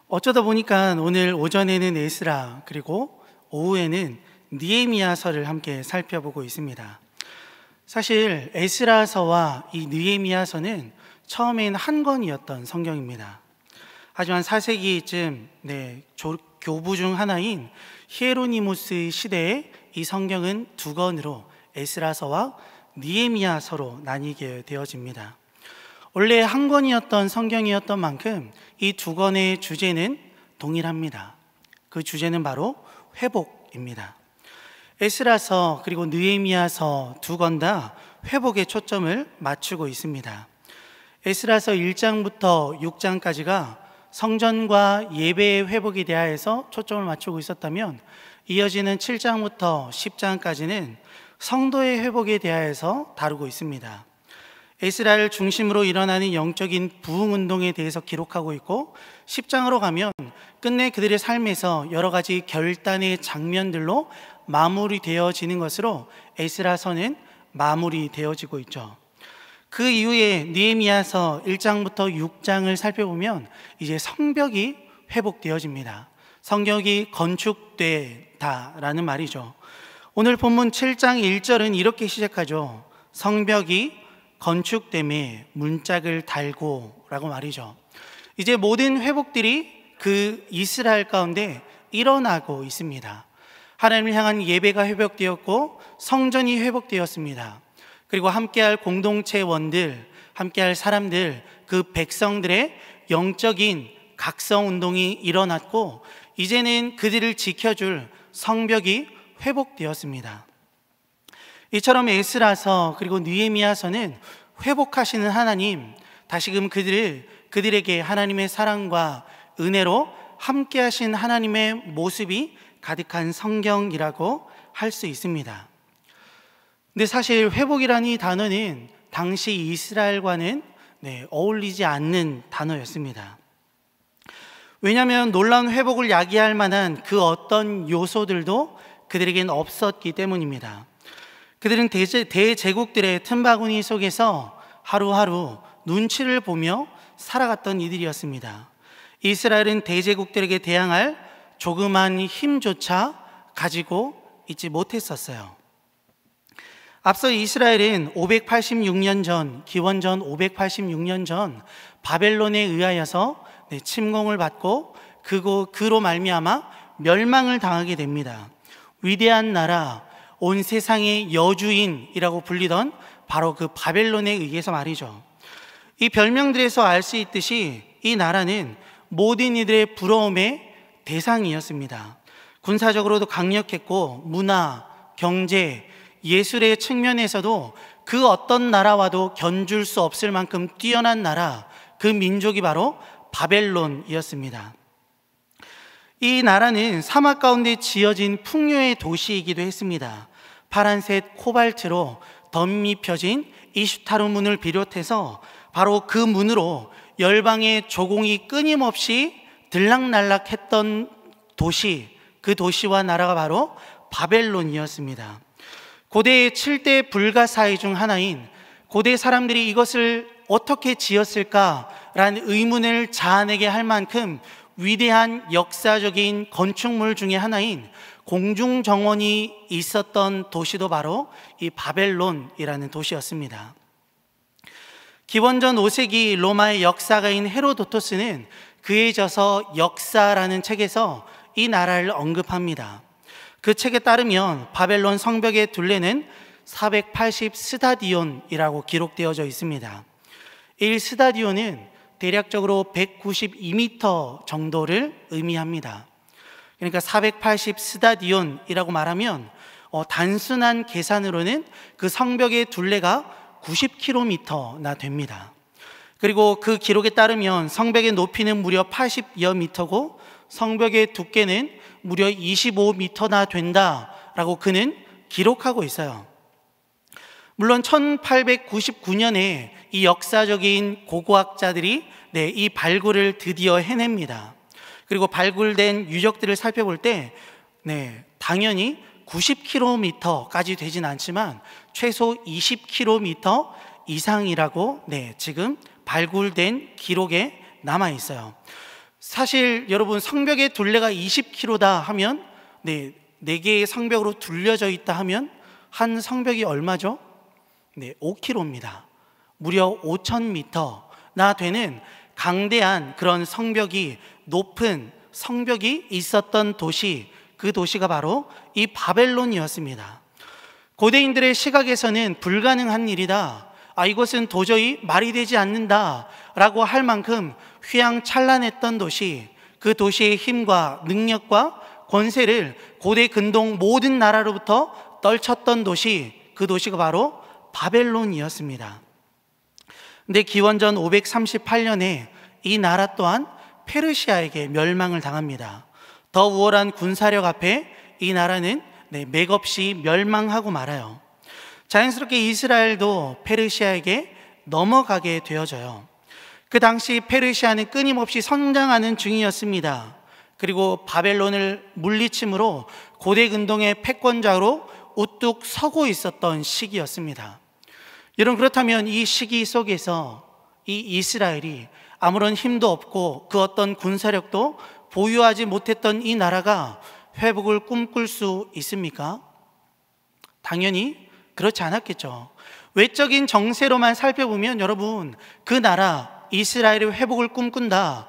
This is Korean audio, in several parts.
어쩌다 보니까 오늘 오전에는 에스라 그리고 오후에는 느헤미야서를 함께 살펴보고 있습니다. 사실 에스라서와 이 느헤미야서는 처음엔 한 권이었던 성경입니다. 하지만 4세기쯤 교부 중 하나인 히에로니모스 시대에 이 성경은 두 권으로 에스라서와 느헤미야서로 나뉘게 되어집니다. 원래 한 권이었던 성경이었던 만큼 이 두 권의 주제는 동일합니다. 그 주제는 바로 회복입니다. 에스라서 그리고 느헤미야서 두 권 다 회복에 초점을 맞추고 있습니다. 에스라서 1장부터 6장까지가 성전과 예배의 회복에 대하여서 초점을 맞추고 있었다면 이어지는 7장부터 10장까지는 성도의 회복에 대하여서 다루고 있습니다. 에스라를 중심으로 일어나는 영적인 부흥운동에 대해서 기록하고 있고 10장으로 가면 끝내 그들의 삶에서 여러 가지 결단의 장면들로 마무리되어지는 것으로 에스라서는 마무리되어지고 있죠. 그 이후에 느헤미야서 1장부터 6장을 살펴보면 이제 성벽이 회복되어집니다. 성벽이 건축되다라는 말이죠. 오늘 본문 7장 1절은 이렇게 시작하죠. 성벽이 건축됨에 문짝을 달고 라고 말이죠. 이제 모든 회복들이 그 이스라엘 가운데 일어나고 있습니다. 하나님을 향한 예배가 회복되었고 성전이 회복되었습니다. 그리고 함께할 공동체원들, 함께할 사람들, 그 백성들의 영적인 각성운동이 일어났고 이제는 그들을 지켜줄 성벽이 회복되었습니다. 이처럼 에스라서 그리고 느헤미야서는 회복하시는 하나님, 다시금 그들에게 하나님의 사랑과 은혜로 함께하신 하나님의 모습이 가득한 성경이라고 할 수 있습니다. 근데 사실 회복이라는 이 단어는 당시 이스라엘과는 어울리지 않는 단어였습니다. 왜냐하면 놀라운 회복을 야기할 만한 그 어떤 요소들도 그들에겐 없었기 때문입니다. 그들은 대제국들의 틈바구니 속에서 하루하루 눈치를 보며 살아갔던 이들이었습니다. 이스라엘은 대제국들에게 대항할 조그만 힘조차 가지고 있지 못했었어요. 앞서 이스라엘은 586년 전, 기원전 586년 전 바벨론에 의하여서 침공을 받고 그로 말미암아 멸망을 당하게 됩니다. 위대한 나라, 온 세상의 여주인이라고 불리던 바로 그 바벨론에 의해서 말이죠. 이 별명들에서 알 수 있듯이 이 나라는 모든 이들의 부러움의 대상이었습니다. 군사적으로도 강력했고 문화, 경제, 예술의 측면에서도 그 어떤 나라와도 견줄 수 없을 만큼 뛰어난 나라, 그 민족이 바로 바벨론이었습니다. 이 나라는 사막 가운데 지어진 풍요의 도시이기도 했습니다. 파란색 코발트로 덧입혀진 이슈타르 문을 비롯해서 바로 그 문으로 열방의 조공이 끊임없이 들락날락했던 도시, 그 도시와 나라가 바로 바벨론이었습니다. 고대의 7대 불가사의 중 하나인 고대 사람들이 이것을 어떻게 지었을까라는 의문을 자아내게 할 만큼 위대한 역사적인 건축물 중에 하나인 공중정원이 있었던 도시도 바로 이 바벨론이라는 도시였습니다. 기원전 5세기 로마의 역사가인 헤로도토스는 그에 져서 역사라는 책에서 이 나라를 언급합니다. 그 책에 따르면 바벨론 성벽의 둘레는 480 스타디온이라고 기록되어져 있습니다. 1 스타디온은 대략적으로 192m 정도를 의미합니다. 그러니까 480 스타디온이라고 말하면 단순한 계산으로는 그 성벽의 둘레가 90km나 됩니다. 그리고 그 기록에 따르면 성벽의 높이는 무려 80여 미터고 성벽의 두께는 무려 25m나 된다라고 그는 기록하고 있어요. 물론 1899년에 이 역사적인 고고학자들이 이 발굴을 드디어 해냅니다. 그리고 발굴된 유적들을 살펴볼 때 당연히 90km까지 되진 않지만 최소 20km 이상이라고 지금 발굴된 기록에 남아 있어요. 사실 여러분, 성벽의 둘레가 20km다 하면, 네 개의 성벽으로 둘려져 있다 하면 한 성벽이 얼마죠? 5km입니다. 무려 5,000m나 되는 강대한 그런 성벽이, 높은 성벽이 있었던 도시, 그 도시가 바로 이 바벨론이었습니다. 고대인들의 시각에서는 불가능한 일이다, 이것은 도저히 말이 되지 않는다 라고 할 만큼 휘황찬란했던 도시, 그 도시의 힘과 능력과 권세를 고대 근동 모든 나라로부터 떨쳤던 도시, 그 도시가 바로 바벨론이었습니다. 근데 기원전 538년에 이 나라 또한 페르시아에게 멸망을 당합니다. 더 우월한 군사력 앞에 이 나라는 맥없이 멸망하고 말아요. 자연스럽게 이스라엘도 페르시아에게 넘어가게 되어져요. 그 당시 페르시아는 끊임없이 성장하는 중이었습니다. 그리고 바벨론을 물리침으로 고대 근동의 패권자로 우뚝 서고 있었던 시기였습니다. 여러분, 그렇다면 이 시기 속에서 이 이스라엘이 아무런 힘도 없고 그 어떤 군사력도 보유하지 못했던 이 나라가 회복을 꿈꿀 수 있습니까? 당연히 그렇지 않았겠죠. 외적인 정세로만 살펴보면 여러분, 그 나라 이스라엘의 회복을 꿈꾼다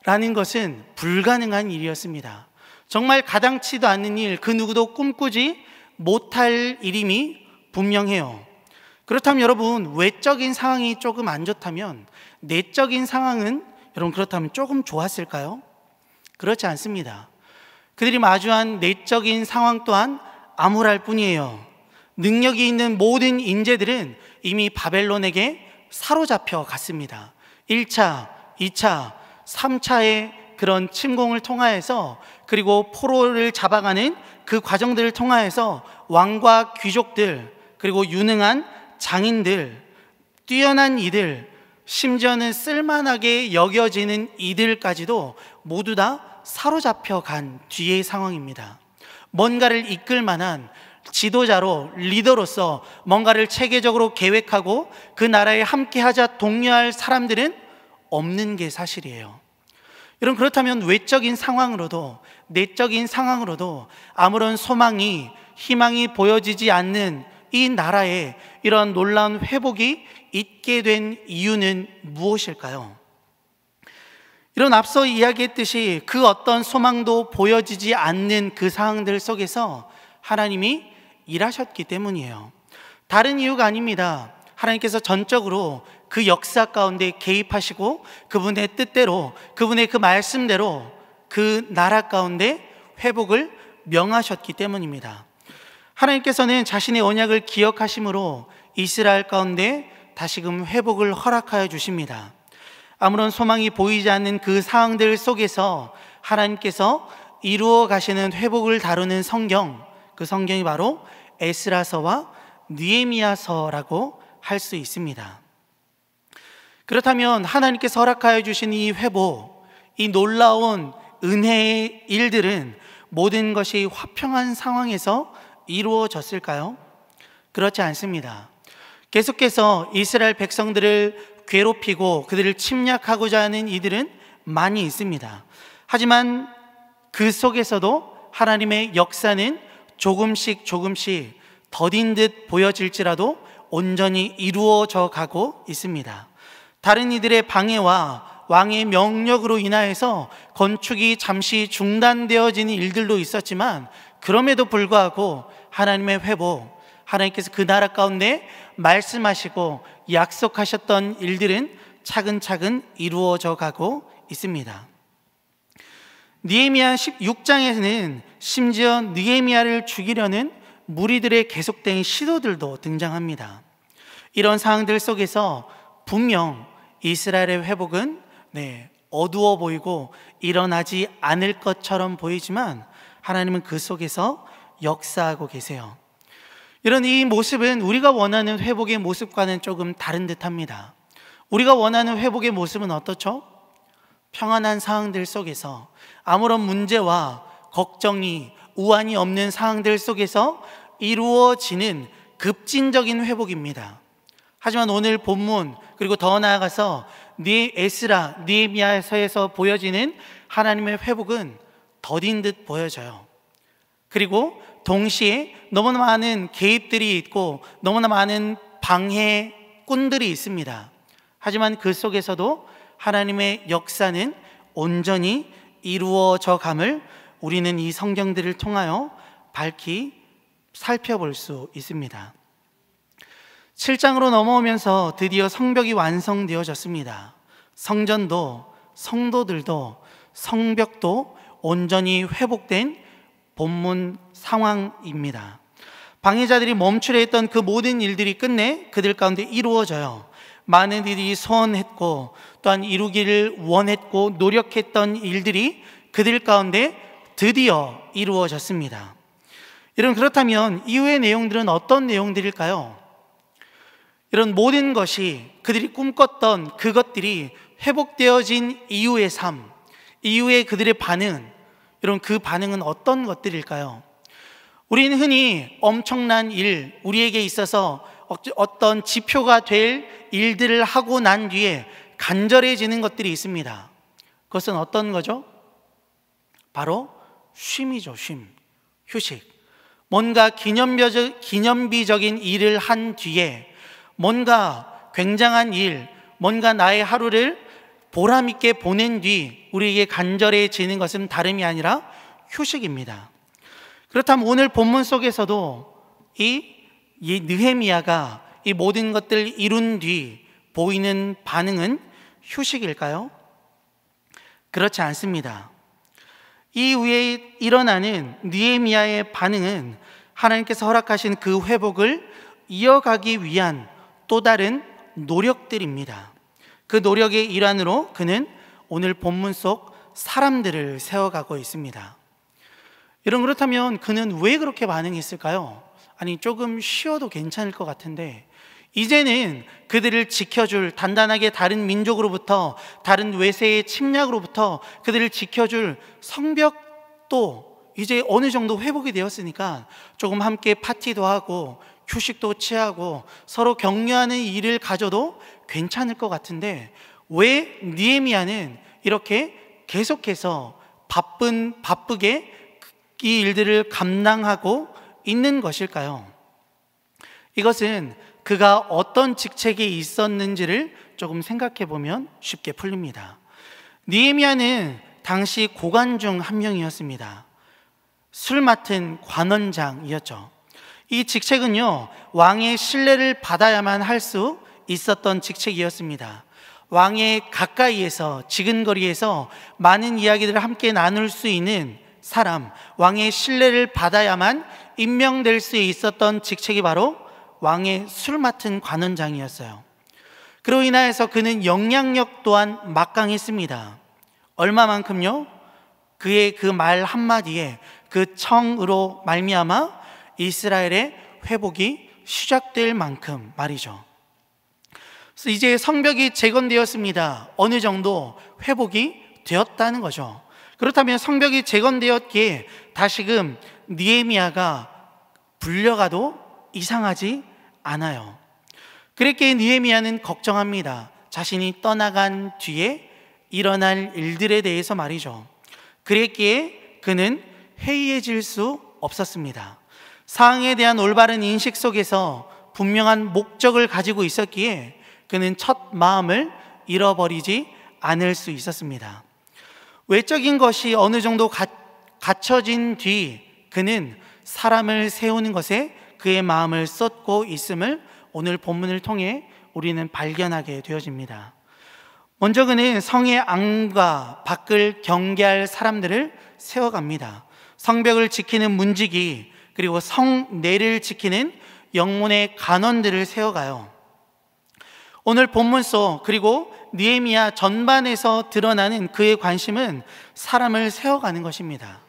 라는 것은 불가능한 일이었습니다. 정말 가당치도 않는 일, 그 누구도 꿈꾸지 못할 일임이 분명해요. 그렇다면 여러분, 외적인 상황이 조금 안 좋다면 내적인 상황은 여러분, 그렇다면 조금 좋았을까요? 그렇지 않습니다. 그들이 마주한 내적인 상황 또한 암울할 뿐이에요. 능력이 있는 모든 인재들은 이미 바벨론에게 사로잡혀 갔습니다. 1차, 2차, 3차의 그런 침공을 통하여서, 그리고 포로를 잡아가는 그 과정들을 통하여서 왕과 귀족들, 그리고 유능한 장인들, 뛰어난 이들, 심지어는 쓸만하게 여겨지는 이들까지도 모두 다 사로잡혀 간 뒤의 상황입니다. 뭔가를 이끌 만한 지도자로, 리더로서 뭔가를 체계적으로 계획하고 그 나라에 함께하자 독려할 사람들은 없는 게 사실이에요. 여러분, 그렇다면 외적인 상황으로도 내적인 상황으로도 아무런 소망이, 희망이 보여지지 않는 이 나라에 이런 놀라운 회복이 있게 된 이유는 무엇일까요? 이런 앞서 이야기했듯이 그 어떤 소망도 보여지지 않는 그 상황들 속에서 하나님이 일하셨기 때문이에요. 다른 이유가 아닙니다. 하나님께서 전적으로 그 역사 가운데 개입하시고 그분의 뜻대로, 그분의 그 말씀대로 그 나라 가운데 회복을 명하셨기 때문입니다. 하나님께서는 자신의 언약을 기억하심으로 이스라엘 가운데 다시금 회복을 허락하여 주십니다. 아무런 소망이 보이지 않는 그 상황들 속에서 하나님께서 이루어 가시는 회복을 다루는 성경, 그 성경이 바로 에스라서와 느헤미야서라고 할 수 있습니다. 그렇다면 하나님께서 허락하여 주신 이 회복, 이 놀라운 은혜의 일들은 모든 것이 화평한 상황에서 이루어졌을까요? 그렇지 않습니다. 계속해서 이스라엘 백성들을 괴롭히고 그들을 침략하고자 하는 이들은 많이 있습니다. 하지만 그 속에서도 하나님의 역사는 조금씩 더딘 듯 보여질지라도 온전히 이루어져 가고 있습니다. 다른 이들의 방해와 왕의 명령으로 인하여서 건축이 잠시 중단되어지는 일들도 있었지만, 그럼에도 불구하고 하나님의 회복, 하나님께서 그 나라 가운데 말씀하시고 약속하셨던 일들은 차근차근 이루어져 가고 있습니다. 느헤미야 16장에는 심지어 느헤미야를 죽이려는 무리들의 계속된 시도들도 등장합니다. 이런 상황들 속에서 분명 이스라엘의 회복은 어두워 보이고 일어나지 않을 것처럼 보이지만 하나님은 그 속에서 역사하고 계세요. 이런 이 모습은 우리가 원하는 회복의 모습과는 조금 다른 듯합니다. 우리가 원하는 회복의 모습은 어떻죠? 평안한 상황들 속에서 아무런 문제와 걱정이, 우환이 없는 상황들 속에서 이루어지는 급진적인 회복입니다. 하지만 오늘 본문, 그리고 더 나아가서 에스라, 느헤미야서에서 보여지는 하나님의 회복은 더딘 듯 보여져요. 그리고 동시에 너무나 많은 개입들이 있고 너무나 많은 방해꾼들이 있습니다. 하지만 그 속에서도 하나님의 역사는 온전히 이루어져 감을 우리는 이 성경들을 통하여 밝히 살펴볼 수 있습니다. 7장으로 넘어오면서 드디어 성벽이 완성되어졌습니다. 성전도, 성도들도, 성벽도 온전히 회복된 본문 상황입니다. 방해자들이 멈추려 했던 그 모든 일들이 끝내 그들 가운데 이루어져요. 많은 이들이 소원했고 또한 이루기를 원했고 노력했던 일들이 그들 가운데 드디어 이루어졌습니다. 여러분, 그렇다면 이후의 내용들은 어떤 내용들일까요? 이런 모든 것이 그들이 꿈꿨던 그것들이 회복되어진 이후의 삶, 이후의 그들의 반응, 이런 그 반응은 어떤 것들일까요? 우리는 흔히 엄청난 일, 우리에게 있어서 어떤 지표가 될 일들을 하고 난 뒤에 간절해지는 것들이 있습니다. 그것은 어떤 거죠? 바로 쉼이죠. 쉼, 휴식. 뭔가 기념비적인 일을 한 뒤에 뭔가 굉장한 일, 뭔가 나의 하루를 보람있게 보낸 뒤 우리에게 간절해지는 것은 다름이 아니라 휴식입니다. 그렇다면 오늘 본문 속에서도 이 느헤미야가 이 모든 것들을 이룬 뒤 보이는 반응은 휴식일까요? 그렇지 않습니다. 이후에 일어나는 느헤미야의 반응은 하나님께서 허락하신 그 회복을 이어가기 위한 또 다른 노력들입니다. 그 노력의 일환으로 그는 오늘 본문 속 사람들을 세워가고 있습니다. 여러분, 그렇다면 그는 왜 그렇게 반응했을까요? 아니, 조금 쉬어도 괜찮을 것 같은데 이제는 그들을 지켜줄, 단단하게 다른 민족으로부터, 다른 외세의 침략으로부터 그들을 지켜줄 성벽도 이제 어느 정도 회복이 되었으니까 조금 함께 파티도 하고 휴식도 취하고 서로 격려하는 일을 가져도 괜찮을 것 같은데 왜 느헤미야는 이렇게 계속해서 바쁘게 이 일들을 감당하고 있는 것일까요? 이것은 그가 어떤 직책에 있었는지를 조금 생각해 보면 쉽게 풀립니다. 느헤미야는 당시 고관 중 한 명이었습니다. 술 맡은 관원장이었죠. 이 직책은요, 왕의 신뢰를 받아야만 할 수 있었던 직책이었습니다. 왕의 가까이에서, 지근거리에서 많은 이야기들을 함께 나눌 수 있는 사람, 왕의 신뢰를 받아야만 임명될 수 있었던 직책이 바로 왕의 술 맡은 관원장이었어요. 그로 인하여서 그는 영향력 또한 막강했습니다. 얼마만큼요? 그의 그 말 한마디에, 그 청으로 말미암아 이스라엘의 회복이 시작될 만큼 말이죠. 그래서 이제 성벽이 재건되었습니다. 어느 정도 회복이 되었다는 거죠. 그렇다면 성벽이 재건되었기에 다시금 느헤미야가 불려가도 이상하지 않아요. 그랬기에 느헤미야는 걱정합니다. 자신이 떠나간 뒤에 일어날 일들에 대해서 말이죠. 그랬기에 그는 해이해질 수 없었습니다. 상황에 대한 올바른 인식 속에서 분명한 목적을 가지고 있었기에 그는 첫 마음을 잃어버리지 않을 수 있었습니다. 외적인 것이 어느 정도 갖춰진 뒤 그는 사람을 세우는 것에 그의 마음을 쏟고 있음을 오늘 본문을 통해 우리는 발견하게 되어집니다. 먼저 그는 성의 안과 밖을 경계할 사람들을 세워갑니다. 성벽을 지키는 문지기, 그리고 성내를 지키는 영문의 간원들을 세워가요. 오늘 본문 속, 그리고 느헤미야 전반에서 드러나는 그의 관심은 사람을 세워가는 것입니다.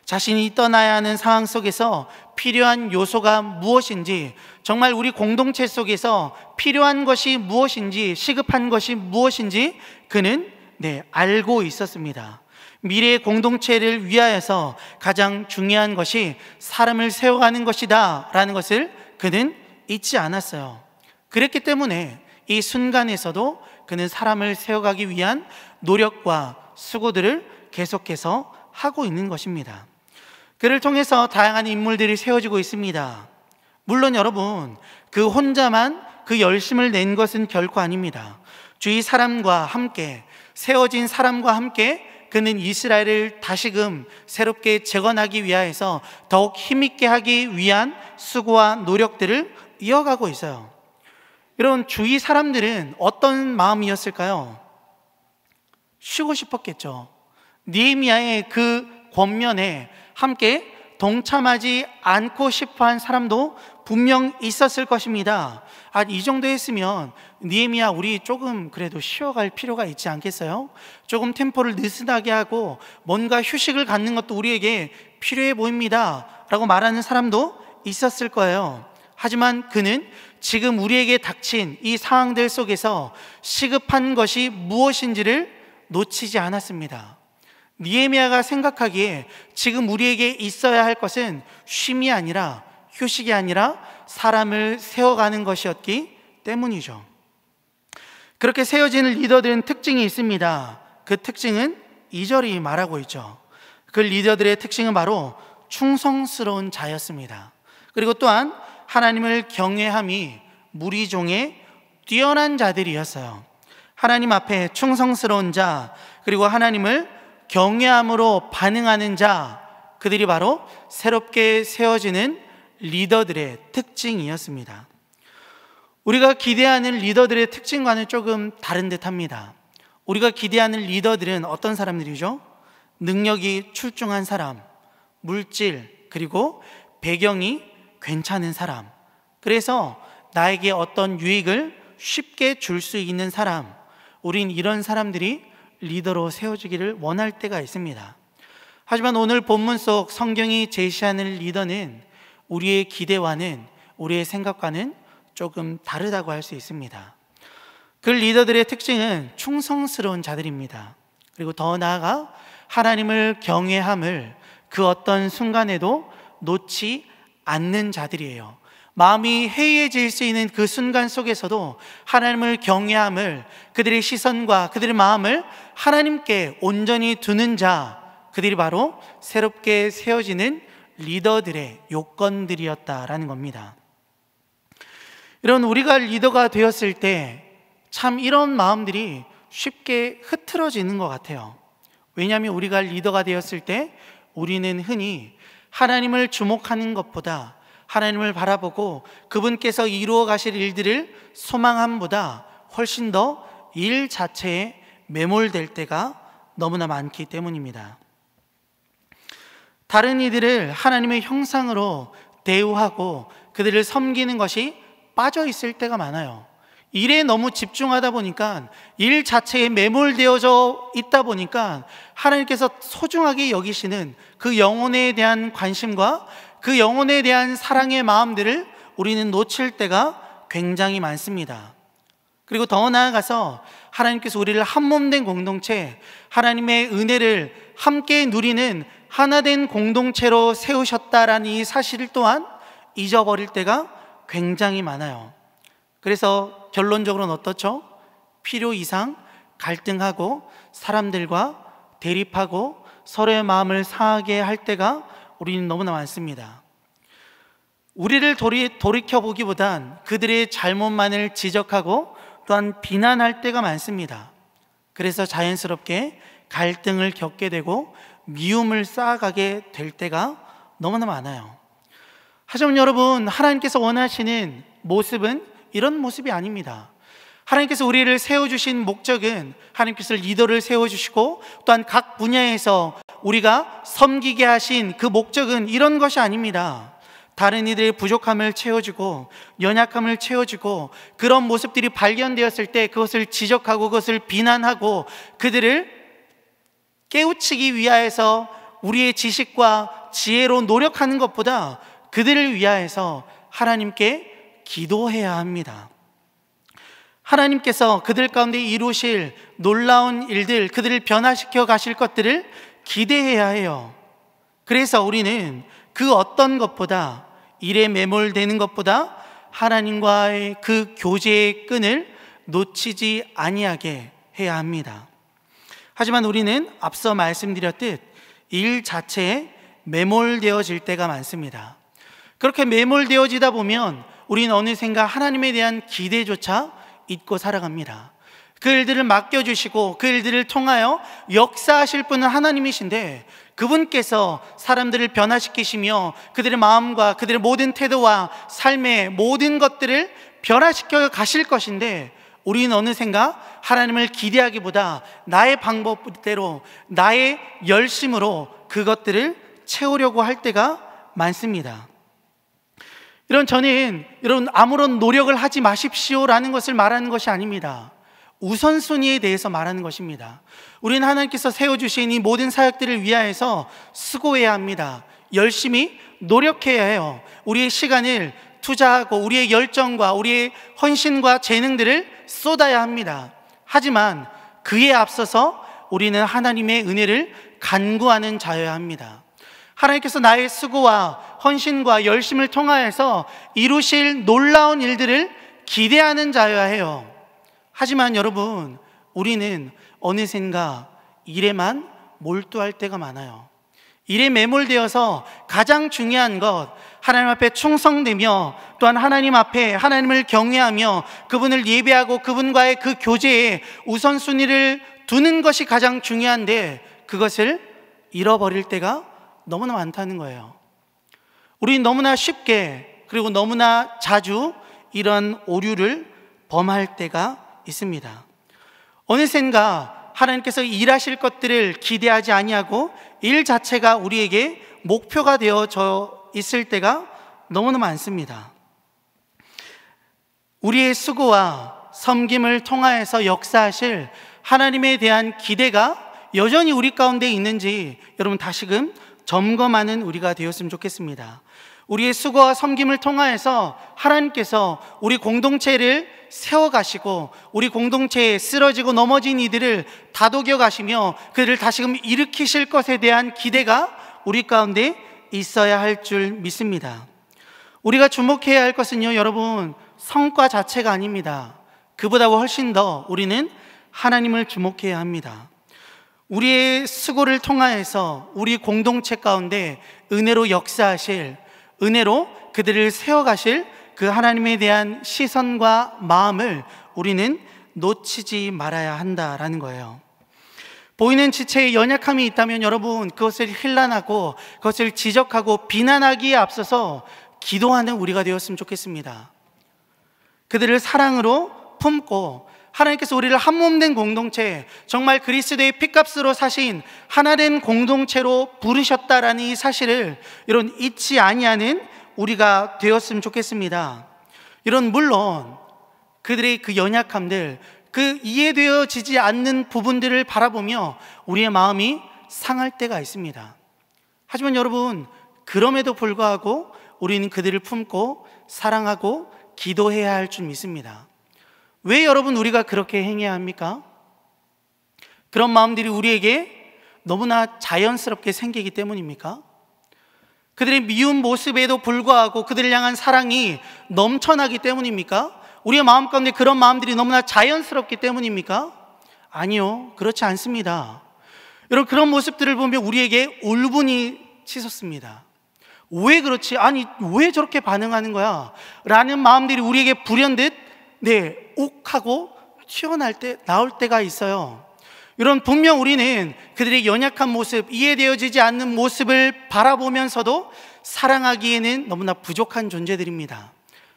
자신이 떠나야 하는 상황 속에서 필요한 요소가 무엇인지, 정말 우리 공동체 속에서 필요한 것이 무엇인지, 시급한 것이 무엇인지 그는 알고 있었습니다. 미래의 공동체를 위하여서 가장 중요한 것이 사람을 세워가는 것이다 라는 것을 그는 잊지 않았어요. 그랬기 때문에 이 순간에서도 그는 사람을 세워가기 위한 노력과 수고들을 계속해서 하고 있는 것입니다. 그를 통해서 다양한 인물들이 세워지고 있습니다. 물론 여러분, 그 혼자만 그 열심을 낸 것은 결코 아닙니다. 주위 사람과 함께, 세워진 사람과 함께 그는 이스라엘을 다시금 새롭게 재건하기 위하여서 더욱 힘있게 하기 위한 수고와 노력들을 이어가고 있어요. 여러분, 주위 사람들은 어떤 마음이었을까요? 쉬고 싶었겠죠. 느헤미야의 그 권면에 함께 동참하지 않고 싶어한 사람도 분명 있었을 것입니다. 이 정도 했으면 느헤미야, 우리 조금 그래도 쉬어갈 필요가 있지 않겠어요? 조금 템포를 느슨하게 하고 뭔가 휴식을 갖는 것도 우리에게 필요해 보입니다 라고 말하는 사람도 있었을 거예요. 하지만 그는 지금 우리에게 닥친 이 상황들 속에서 시급한 것이 무엇인지를 놓치지 않았습니다. 느헤미야가 생각하기에 지금 우리에게 있어야 할 것은 쉼이 아니라, 휴식이 아니라 사람을 세워가는 것이었기 때문이죠. 그렇게 세워지는 리더들은 특징이 있습니다. 그 특징은 2절이 말하고 있죠. 그 리더들의 특징은 바로 충성스러운 자였습니다. 그리고 또한 하나님을 경외함이 무리종의 뛰어난 자들이었어요. 하나님 앞에 충성스러운 자, 그리고 하나님을 경외함으로 반응하는 자, 그들이 바로 새롭게 세워지는 리더들의 특징이었습니다. 우리가 기대하는 리더들의 특징과는 조금 다른 듯합니다. 우리가 기대하는 리더들은 어떤 사람들이죠? 능력이 출중한 사람, 물질, 그리고 배경이 괜찮은 사람, 그래서 나에게 어떤 유익을 쉽게 줄 수 있는 사람, 우린 이런 사람들이 리더로 세워지기를 원할 때가 있습니다. 하지만 오늘 본문 속 성경이 제시하는 리더는 우리의 기대와는, 우리의 생각과는 조금 다르다고 할 수 있습니다. 그 리더들의 특징은 충성스러운 자들입니다. 그리고 더 나아가 하나님을 경외함을 그 어떤 순간에도 놓지 않는 자들이에요. 마음이 해이해질 수 있는 그 순간 속에서도 하나님을 경외함을, 그들의 시선과 그들의 마음을 하나님께 온전히 두는 자, 그들이 바로 새롭게 세워지는 리더들의 요건들이었다라는 겁니다. 이런 우리가 리더가 되었을 때 참 이런 마음들이 쉽게 흐트러지는 것 같아요. 왜냐하면 우리가 리더가 되었을 때 우리는 흔히 하나님을 주목하는 것보다, 하나님을 바라보고 그분께서 이루어 가실 일들을 소망함보다 훨씬 더 일 자체에 매몰될 때가 너무나 많기 때문입니다. 다른 이들을 하나님의 형상으로 대우하고 그들을 섬기는 것이 빠져 있을 때가 많아요. 일에 너무 집중하다 보니까, 일 자체에 매몰되어져 있다 보니까 하나님께서 소중하게 여기시는 그 영혼에 대한 관심과 그 영혼에 대한 사랑의 마음들을 우리는 놓칠 때가 굉장히 많습니다. 그리고 더 나아가서 하나님께서 우리를 한몸된 공동체, 하나님의 은혜를 함께 누리는 하나된 공동체로 세우셨다라는 이 사실을 또한 잊어버릴 때가 굉장히 많아요. 그래서 결론적으로는 어떻죠? 필요 이상 갈등하고 사람들과 대립하고 서로의 마음을 상하게 할 때가 우리는 너무나 많습니다. 우리를 돌이켜보기보단 그들의 잘못만을 지적하고 또한 비난할 때가 많습니다. 그래서 자연스럽게 갈등을 겪게 되고 미움을 쌓아가게 될 때가 너무나 많아요. 하지만 여러분, 하나님께서 원하시는 모습은 이런 모습이 아닙니다. 하나님께서 우리를 세워주신 목적은, 하나님께서 리더를 세워주시고 또한 각 분야에서 우리가 섬기게 하신 그 목적은 이런 것이 아닙니다. 다른 이들의 부족함을 채워주고 연약함을 채워주고 그런 모습들이 발견되었을 때 그것을 지적하고 그것을 비난하고 그들을 깨우치기 위하여서 우리의 지식과 지혜로 노력하는 것보다 그들을 위하여서 하나님께 기도해야 합니다. 하나님께서 그들 가운데 이루실 놀라운 일들, 그들을 변화시켜 가실 것들을 기대해야 해요. 그래서 우리는 그 어떤 것보다, 일에 매몰되는 것보다 하나님과의 그 교제의 끈을 놓치지 아니하게 해야 합니다. 하지만 우리는 앞서 말씀드렸듯 일 자체에 매몰되어질 때가 많습니다. 그렇게 매몰되어지다 보면 우리는 어느샌가 하나님에 대한 기대조차 잊고 살아갑니다. 그 일들을 맡겨주시고 그 일들을 통하여 역사하실 분은 하나님이신데, 그분께서 사람들을 변화시키시며 그들의 마음과 그들의 모든 태도와 삶의 모든 것들을 변화시켜 가실 것인데, 우리는 어느샌가 하나님을 기대하기보다 나의 방법대로 나의 열심으로 그것들을 채우려고 할 때가 많습니다. 저는 여러분 아무런 노력을 하지 마십시오라는 것을 말하는 것이 아닙니다. 우선순위에 대해서 말하는 것입니다. 우리는 하나님께서 세워주신 이 모든 사역들을 위하여서 수고해야 합니다. 열심히 노력해야 해요. 우리의 시간을 투자하고 우리의 열정과 우리의 헌신과 재능들을 쏟아야 합니다. 하지만 그에 앞서서 우리는 하나님의 은혜를 간구하는 자여야 합니다. 하나님께서 나의 수고와 헌신과 열심을 통하여서 이루실 놀라운 일들을 기대하는 자여야 해요. 하지만 여러분, 우리는 어느샌가 일에만 몰두할 때가 많아요. 일에 매몰되어서 가장 중요한 것, 하나님 앞에 충성되며 또한 하나님 앞에 하나님을 경외하며 그분을 예배하고 그분과의 그 교제에 우선순위를 두는 것이 가장 중요한데, 그것을 잃어버릴 때가 너무나 많다는 거예요. 우리는 너무나 쉽게 그리고 너무나 자주 이런 오류를 범할 때가 있습니다. 어느샌가 하나님께서 일하실 것들을 기대하지 아니하고 일 자체가 우리에게 목표가 되어져 있을 때가 너무나 많습니다. 우리의 수고와 섬김을 통하여서 역사하실 하나님에 대한 기대가 여전히 우리 가운데 있는지 여러분 다시금 점검하는 우리가 되었으면 좋겠습니다. 우리의 수고와 섬김을 통하여서 하나님께서 우리 공동체를 세워가시고 우리 공동체에 쓰러지고 넘어진 이들을 다독여 가시며 그들을 다시금 일으키실 것에 대한 기대가 우리 가운데 있어야 할 줄 믿습니다. 우리가 주목해야 할 것은요, 여러분, 성과 자체가 아닙니다. 그보다 훨씬 더 우리는 하나님을 주목해야 합니다. 우리의 수고를 통하여서 우리 공동체 가운데 은혜로 역사하실, 은혜로 그들을 세워가실 그 하나님에 대한 시선과 마음을 우리는 놓치지 말아야 한다라는 거예요. 보이는 지체에 연약함이 있다면 여러분, 그것을 힐난하고 그것을 지적하고 비난하기에 앞서서 기도하는 우리가 되었으면 좋겠습니다. 그들을 사랑으로 품고 하나님께서 우리를 한 몸 된 공동체, 정말 그리스도의 피값으로 사신 하나된 공동체로 부르셨다라는 이 사실을 이런 잊지 아니하는 우리가 되었으면 좋겠습니다. 물론 그들의 그 연약함들, 그 이해되어지지 않는 부분들을 바라보며 우리의 마음이 상할 때가 있습니다. 하지만 여러분, 그럼에도 불구하고 우리는 그들을 품고 사랑하고 기도해야 할 줄 믿습니다. 왜 여러분 우리가 그렇게 행해야 합니까? 그런 마음들이 우리에게 너무나 자연스럽게 생기기 때문입니까? 그들의 미운 모습에도 불구하고 그들을 향한 사랑이 넘쳐나기 때문입니까? 우리의 마음 가운데 그런 마음들이 너무나 자연스럽기 때문입니까? 아니요, 그렇지 않습니다. 여러분, 그런 모습들을 보면 우리에게 울분이 치솟습니다. 왜 그렇지? 아니, 왜 저렇게 반응하는 거야? 라는 마음들이 우리에게 불현듯 욱하고 나올 때가 있어요. 분명 우리는 그들의 연약한 모습, 이해되어지지 않는 모습을 바라보면서도 사랑하기에는 너무나 부족한 존재들입니다.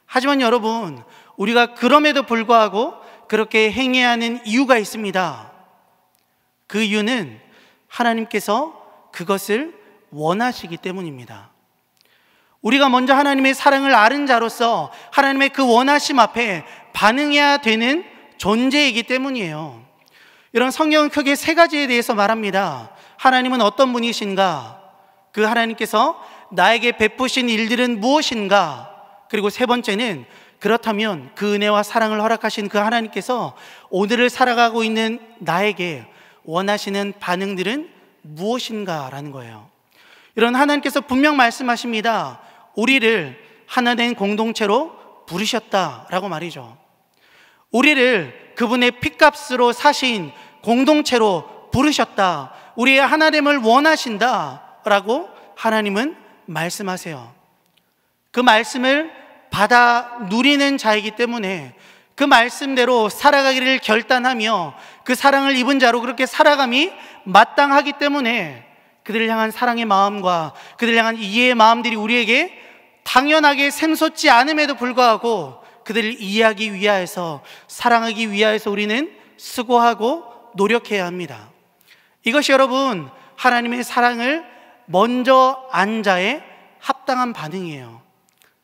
하지만 여러분, 우리가 그럼에도 불구하고 그렇게 행해야 하는 이유가 있습니다. 그 이유는 하나님께서 그것을 원하시기 때문입니다. 우리가 먼저 하나님의 사랑을 아는 자로서 하나님의 그 원하심 앞에 반응해야 되는 존재이기 때문이에요. 성경은 크게 세 가지에 대해서 말합니다. 하나님은 어떤 분이신가? 그 하나님께서 나에게 베푸신 일들은 무엇인가? 그리고 세 번째는 그렇다면 그 은혜와 사랑을 허락하신 그 하나님께서 오늘을 살아가고 있는 나에게 원하시는 반응들은 무엇인가? 라는 거예요. 하나님께서 분명 말씀하십니다. 우리를 하나된 공동체로 부르셨다라고 말이죠. 우리를 그분의 핏값으로 사신 공동체로 부르셨다, 우리의 하나됨을 원하신다 라고 하나님은 말씀하세요. 그 말씀을 받아 누리는 자이기 때문에 그 말씀대로 살아가기를 결단하며 그 사랑을 입은 자로 그렇게 살아감이 마땅하기 때문에 그들을 향한 사랑의 마음과 그들을 향한 이해의 마음들이 우리에게 당연하게 샘솟지 않음에도 불구하고 그들을 이해하기 위하여서, 사랑하기 위하여서 우리는 수고하고 노력해야 합니다. 이것이 여러분 하나님의 사랑을 먼저 안 자의 합당한 반응이에요.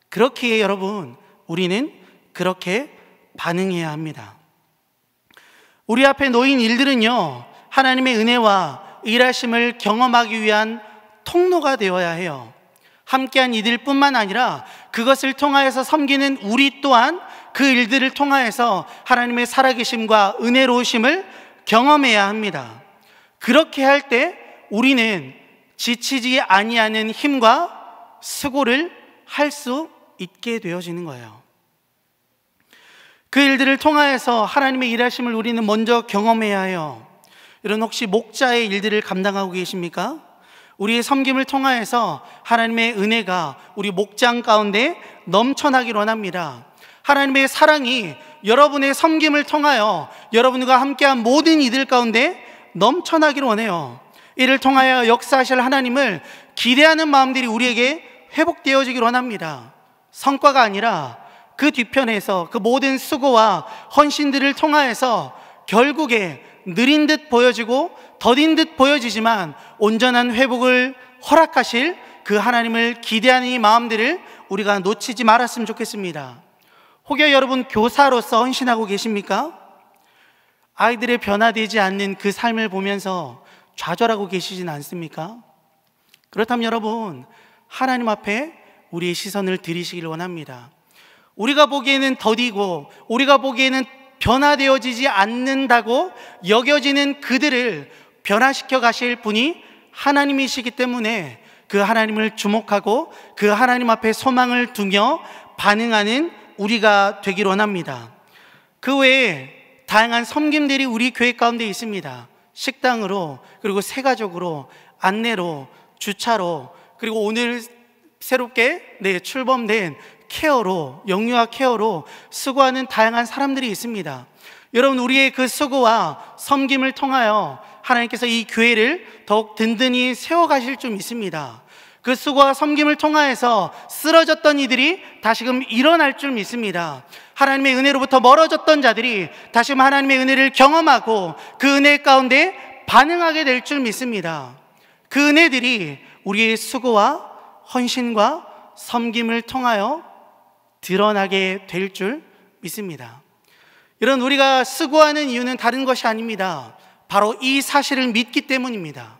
그렇기에 여러분 우리는 그렇게 반응해야 합니다. 우리 앞에 놓인 일들은요, 하나님의 은혜와 일하심을 경험하기 위한 통로가 되어야 해요. 함께한 이들 뿐만 아니라 그것을 통하여서 섬기는 우리 또한 그 일들을 통하여서 하나님의 살아계심과 은혜로우심을 경험해야 합니다. 그렇게 할 때 우리는 지치지 아니하는 힘과 수고를 할 수 있게 되어지는 거예요. 그 일들을 통하여서 하나님의 일하심을 우리는 먼저 경험해야 해요. 여러분 혹시 목자의 일들을 감당하고 계십니까? 우리의 섬김을 통하여서 하나님의 은혜가 우리 목장 가운데 넘쳐나기를 원합니다. 하나님의 사랑이 여러분의 섬김을 통하여 여러분과 함께한 모든 이들 가운데 넘쳐나기를 원해요. 이를 통하여 역사하실 하나님을 기대하는 마음들이 우리에게 회복되어지기를 원합니다. 성과가 아니라 그 뒤편에서 그 모든 수고와 헌신들을 통하여서 결국에 느린 듯 보여지고 더딘 듯 보여지지만 온전한 회복을 허락하실 그 하나님을 기대하는 이 마음들을 우리가 놓치지 말았으면 좋겠습니다. 혹여 여러분 교사로서 헌신하고 계십니까? 아이들의 변화되지 않는 그 삶을 보면서 좌절하고 계시진 않습니까? 그렇다면 여러분 하나님 앞에 우리의 시선을 들이시기를 원합니다. 우리가 보기에는 더디고 우리가 보기에는 변화되어지지 않는다고 여겨지는 그들을 변화시켜 가실 분이 하나님이시기 때문에 그 하나님을 주목하고 그 하나님 앞에 소망을 두며 반응하는 우리가 되기를 원합니다. 그 외에 다양한 섬김들이 우리 교회 가운데 있습니다. 식당으로, 그리고 세가족으로, 안내로, 주차로, 그리고 오늘 새롭게 출범된 케어로, 영유아 케어로 수고하는 다양한 사람들이 있습니다. 여러분 우리의 그 수고와 섬김을 통하여 하나님께서 이 교회를 더욱 든든히 세워가실 줄 믿습니다. 그 수고와 섬김을 통하여서 쓰러졌던 이들이 다시금 일어날 줄 믿습니다. 하나님의 은혜로부터 멀어졌던 자들이 다시금 하나님의 은혜를 경험하고 그 은혜 가운데 반응하게 될 줄 믿습니다. 그 은혜들이 우리의 수고와 헌신과 섬김을 통하여 드러나게 될 줄 믿습니다. 이런 우리가 수고하는 이유는 다른 것이 아닙니다. 바로 이 사실을 믿기 때문입니다.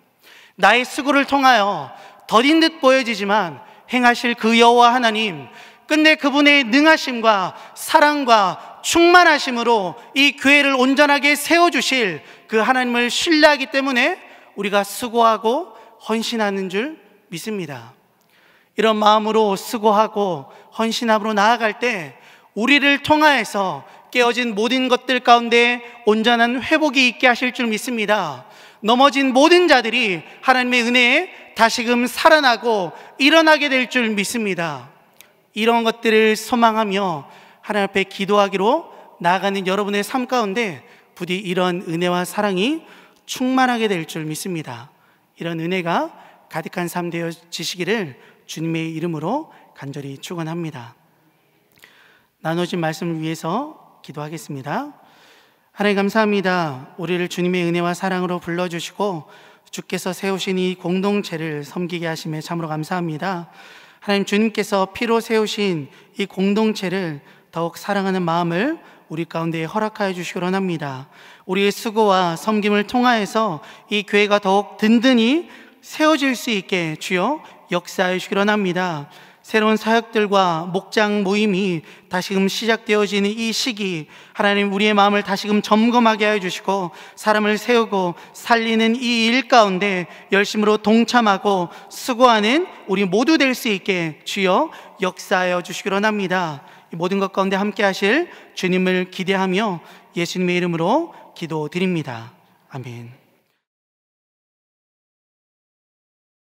나의 수고를 통하여 더딘 듯 보여지지만 행하실 그 여호와 하나님, 끝내 그분의 능하심과 사랑과 충만하심으로 이 교회를 온전하게 세워주실 그 하나님을 신뢰하기 때문에 우리가 수고하고 헌신하는 줄 믿습니다. 이런 마음으로 수고하고 헌신함으로 나아갈 때 우리를 통하여서 깨어진 모든 것들 가운데 온전한 회복이 있게 하실 줄 믿습니다. 넘어진 모든 자들이 하나님의 은혜에 다시금 살아나고 일어나게 될 줄 믿습니다. 이런 것들을 소망하며 하나님 앞에 기도하기로 나아가는 여러분의 삶 가운데 부디 이런 은혜와 사랑이 충만하게 될 줄 믿습니다. 이런 은혜가 가득한 삶 되어지시기를 주님의 이름으로 간절히 축원합니다. 나눠진 말씀을 위해서 기도하겠습니다. 하나님 감사합니다. 우리를 주님의 은혜와 사랑으로 불러주시고 주께서 세우신 이 공동체를 섬기게 하심에 참으로 감사합니다. 하나님 주님께서 피로 세우신 이 공동체를 더욱 사랑하는 마음을 우리 가운데 허락하여 주시기 원합니다. 우리의 수고와 섬김을 통하여서 이 교회가 더욱 든든히 세워질 수 있게 주여 역사하여 주시기 원합니다. 새로운 사역들과 목장 모임이 다시금 시작되어지는 이 시기, 하나님 우리의 마음을 다시금 점검하게 하여 주시고 사람을 세우고 살리는 이 일 가운데 열심으로 동참하고 수고하는 우리 모두 될 수 있게 주여 역사하여 주시기 원합니다. 이 모든 것 가운데 함께 하실 주님을 기대하며 예수님의 이름으로 기도드립니다. 아멘.